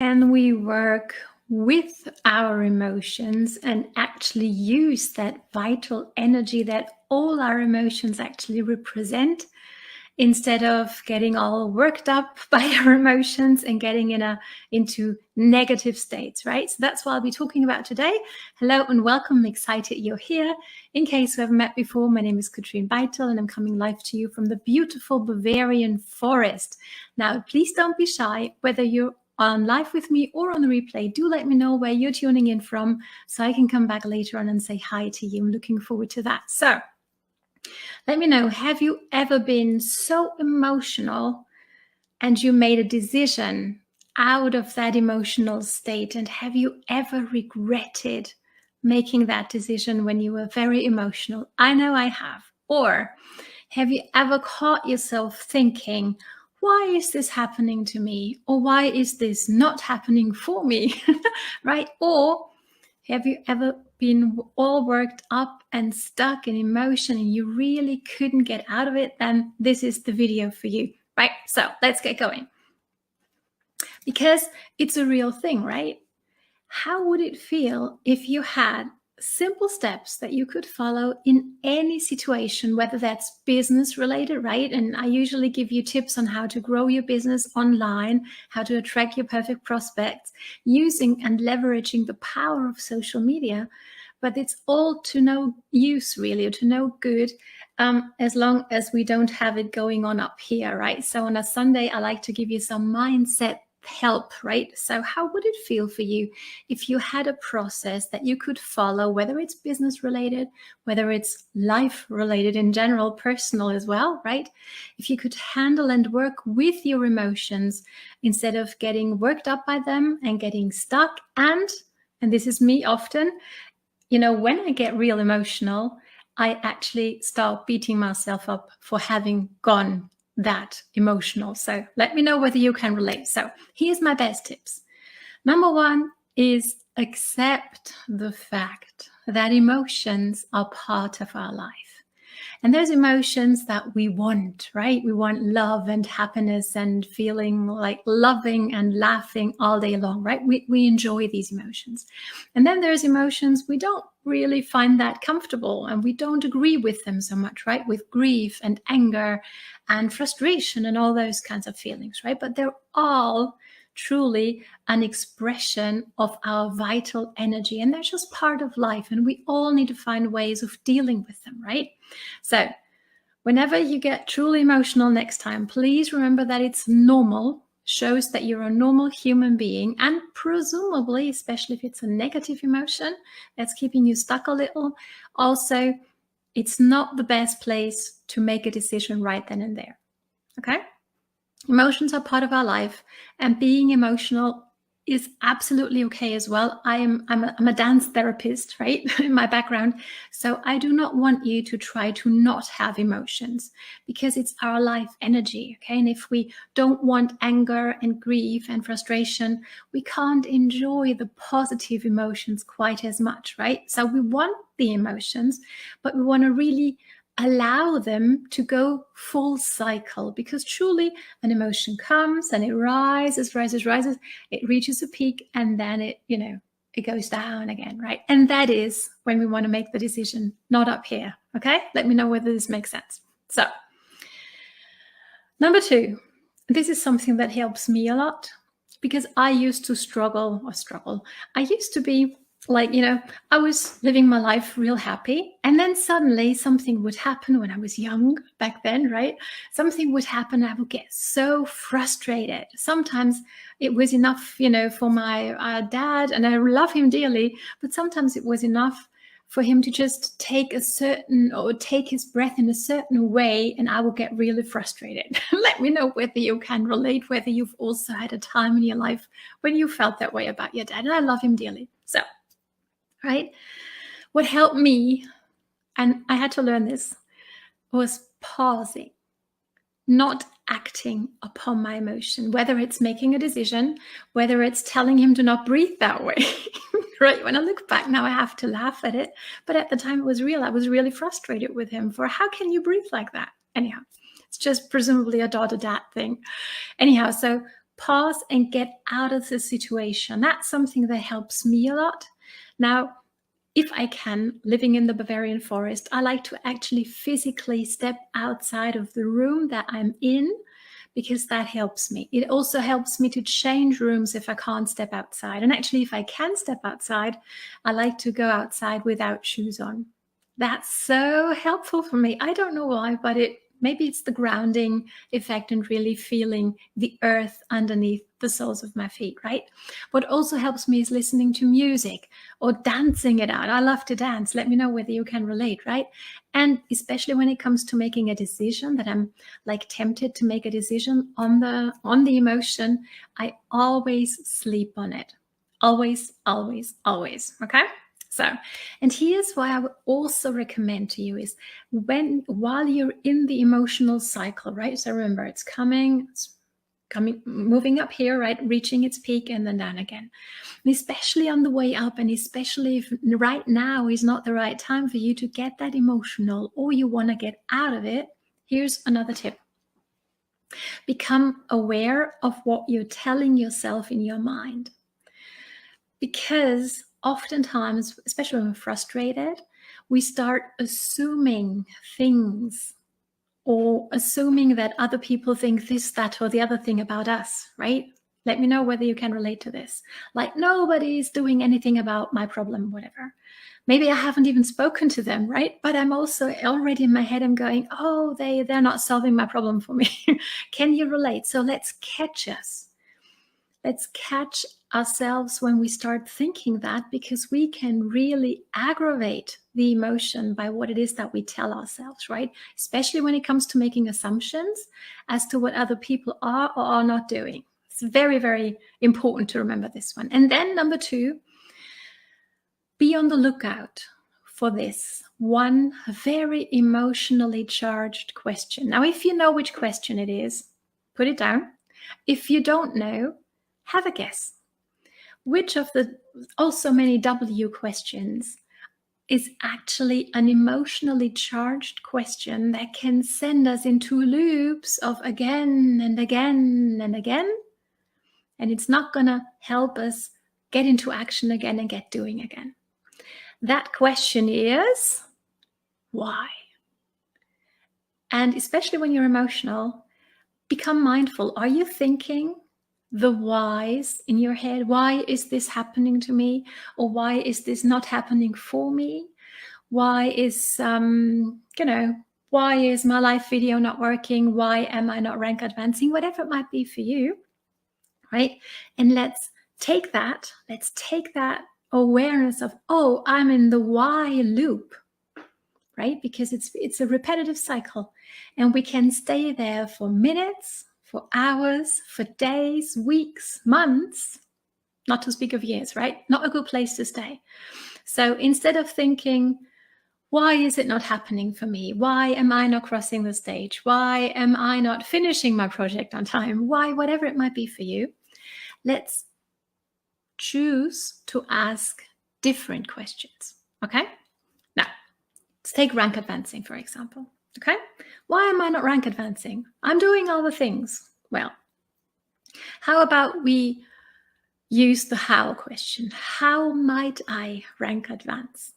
Can we work with our emotions and actually use that vital energy that all our emotions actually represent, instead of getting all worked up by our emotions and getting into negative states, right? So that's what I'll be talking about today. Hello and welcome. I'm excited you're here. In case we haven't met before, my name is Katrin and I'm coming live to you from the beautiful Bavarian forest. Now, please don't be shy, whether you're on live with me or on the replay. Do let me know where you're tuning in from so I can come back later on and say hi to you. I'm looking forward to that. So let me know, have you ever been so emotional and you made a decision out of that emotional state? And have you ever regretted making that decision when you were very emotional? I know I have. Or have you ever caught yourself thinking, why is this happening to me? Or why is this not happening for me? Right? Or have you ever been all worked up and stuck in emotion and you really couldn't get out of it? Then this is the video for you, right? So let's get going. Because it's a real thing, right? How would it feel if you had simple steps that you could follow in any situation, whether that's business related, right? And I usually give you tips on how to grow your business online, how to attract your perfect prospects, using and leveraging the power of social media. But it's all to no use, really, or to no good, as long as we don't have it going on up here, right? So on a Sunday, I like to give you some mindset help, right? So how would it feel for you if you had a process that you could follow, whether it's business related, whether it's life related in general, personal as well, right? If you could handle and work with your emotions instead of getting worked up by them and getting stuck. And this is me often, when I get real emotional, I actually start beating myself up for having gone that emotional. So let me know whether you can relate. So here's my best tips. Number one is accept the fact that emotions are part of our life. And those emotions that we want, right? We want love and happiness and feeling like loving and laughing all day long, right? We enjoy these emotions. And then there's emotions we don't really find that comfortable and we don't agree with them so much, right? With grief and anger and frustration and all those kinds of feelings, right? But they're all truly an expression of our vital energy, and they're just part of life, and we all need to find ways of dealing with them, right? So whenever you get truly emotional next time, please remember that it's normal, shows that you're a normal human being, and presumably, especially if it's a negative emotion that's keeping you stuck a little, also it's not the best place to make a decision right then and there. Okay? Emotions are part of our life, and being emotional is absolutely okay as well. I'm a dance therapist, right, in my background. So I do not want you to try to not have emotions, because it's our life energy, okay? And if we don't want anger and grief and frustration, we can't enjoy the positive emotions quite as much, right? So we want the emotions, but we want to really allow them to go full cycle, because truly an emotion comes and it rises, it reaches a peak, and then it goes down again, right? And that is when we want to make the decision, not up here. Okay, let me know whether this makes sense. So number two, this is something that helps me a lot, because I used to struggle. I used to be like, I was living my life real happy, and then suddenly something would happen when I was young back then, right? Something would happen, I would get so frustrated. Sometimes it was enough, for my dad, and I love him dearly, but sometimes it was enough for him to just take his breath in a certain way, and I will get really frustrated. Let me know whether you can relate, whether you've also had a time in your life when you felt that way about your dad. And I love him dearly. So, right? What helped me, and I had to learn this, was pausing, not acting upon my emotion, whether it's making a decision, whether it's telling him to not breathe that way. Right? When I look back now, I have to laugh at it. But at the time it was real. I was really frustrated with him for, how can you breathe like that? Anyhow, it's just presumably a daughter-dad thing. Anyhow, so pause and get out of the situation. That's something that helps me a lot. Now, if I can, living in the Bavarian forest, I like to actually physically step outside of the room that I'm in, because that helps me. It also helps me to change rooms if I can't step outside. And actually, if I can step outside, I like to go outside without shoes on. That's so helpful for me. I don't know why, but maybe it's the grounding effect and really feeling the earth underneath the soles of my feet, right? What also helps me is listening to music or dancing it out. I love to dance. Let me know whether you can relate, right? And especially when it comes to making a decision, that I'm like tempted to make a decision on the emotion, I always sleep on it. Always, always, always. Okay? So, and here's why I would also recommend to you is while you're in the emotional cycle, right? So remember, it's coming, moving up here, right? Reaching its peak and then down again. And especially on the way up, and especially if right now is not the right time for you to get that emotional or you want to get out of it, here's another tip. Become aware of what you're telling yourself in your mind. Because oftentimes, especially when we're frustrated, we start assuming things or assuming that other people think this, that, or the other thing about us, right? Let me know whether you can relate to this. Like, nobody's doing anything about my problem, whatever. Maybe I haven't even spoken to them, right? But I'm also already in my head, I'm going, oh, they're not solving my problem for me. Can you relate? So let's catch us. Let's catch ourselves when we start thinking that, because we can really aggravate the emotion by what it is that we tell ourselves, right? Especially when it comes to making assumptions as to what other people are or are not doing. It's very, very important to remember this one. And then number 2, be on the lookout for this one very emotionally charged question. Now, if you know which question it is, put it down. If you don't know, have a guess. Which of the also many W questions is actually an emotionally charged question that can send us into loops of again and again and again? And it's not going to help us get into action again and get doing again. That question is, why? And especially when you're emotional, become mindful. Are you thinking the whys in your head? Why is this happening to me? Or why is this not happening for me? Why is, why is my live video not working? Why am I not rank advancing? Whatever it might be for you, right? And let's take that awareness of, oh, I'm in the why loop, right? Because it's a repetitive cycle, and we can stay there for minutes, for hours, for days, weeks, months, not to speak of years, right? Not a good place to stay. So instead of thinking, why is it not happening for me? Why am I not crossing the stage? Why am I not finishing my project on time? Why, whatever it might be for you, let's choose to ask different questions, okay? Now, let's take rank advancing, for example. Okay, why am I not rank advancing? I'm doing all the things. Well, how about we use the how question? How might I rank advance?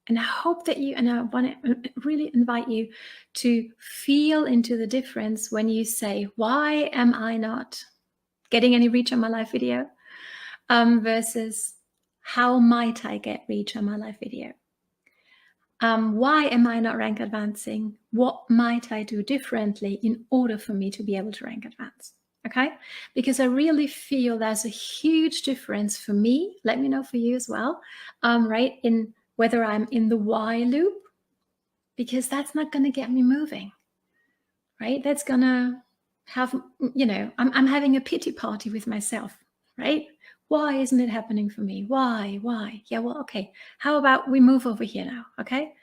And I hope that you, and I want to really invite you to feel into the difference when you say, why am I not getting any reach on my live video? Versus how might I get reach on my live video? Why am I not rank advancing? What might I do differently in order for me to be able to rank advance? Okay, because I really feel there's a huge difference for me. Let me know for you as well, right? In whether I'm in the why loop, because that's not going to get me moving, right? That's going to have, I'm having a pity party with myself, right? Why isn't it happening for me? Why? Yeah, well, okay. How about we move over here now, okay?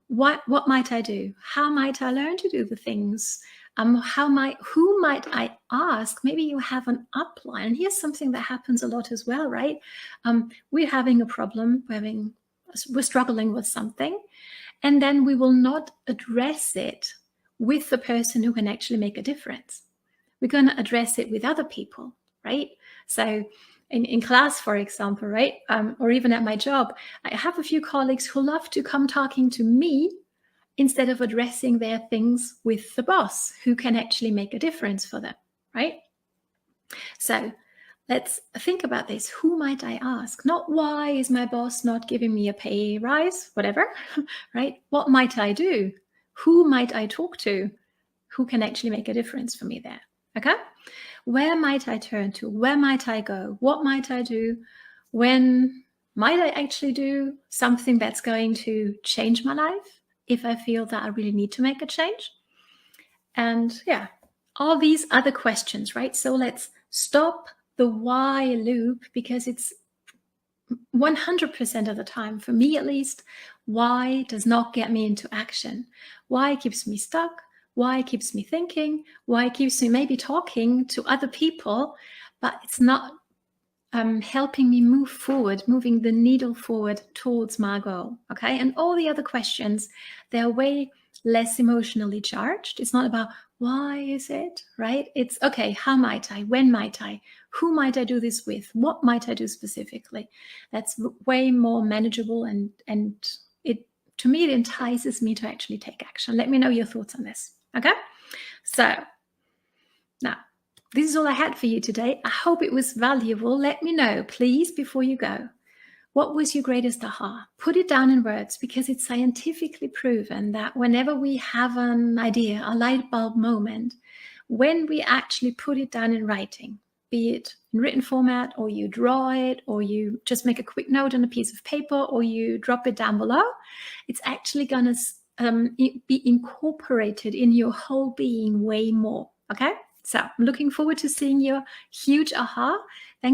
What might I do? How might I learn to do the things? Who might I ask? Maybe you have an upline. And here's something that happens a lot as well, right? We're having a problem, we're struggling with something, and then we will not address it with the person who can actually make a difference. we're going to address it with other people, right? So in class, for example, right? Or even at my job, I have a few colleagues who love to come talking to me instead of addressing their things with the boss, who can actually make a difference for them, right? So let's think about this. Who might I ask? Not why is my boss not giving me a pay rise, whatever, right? What might I do? Who might I talk to? Who can actually make a difference for me there? Okay? Where might I turn to? Where might I go? What might I do? When might I actually do something that's going to change my life if I feel that I really need to make a change? And yeah, all these other questions, right? So let's stop the why loop, because it's 100% of the time, for me at least, why does not get me into action. Why keeps me stuck. Why keeps me thinking. Why keeps me maybe talking to other people, but it's not helping me move forward, moving the needle forward towards my goal. Okay. And all the other questions, they're way less emotionally charged. It's not about why is it, right? It's okay, how might I? When might I? Who might I do this with? What might I do specifically? That's way more manageable, and it, to me, it entices me to actually take action. Let me know your thoughts on this. Okay. So now, this is all I had for you today. I hope it was valuable. Let me know, please, before you go. What was your greatest aha? Put it down in words, because it's scientifically proven that whenever we have an idea, a light bulb moment, when we actually put it down in writing, be it in written format, or you draw it, or you just make a quick note on a piece of paper, or you drop it down below, it's actually going to be incorporated in your whole being way more. Okay? So I'm looking forward to seeing your huge aha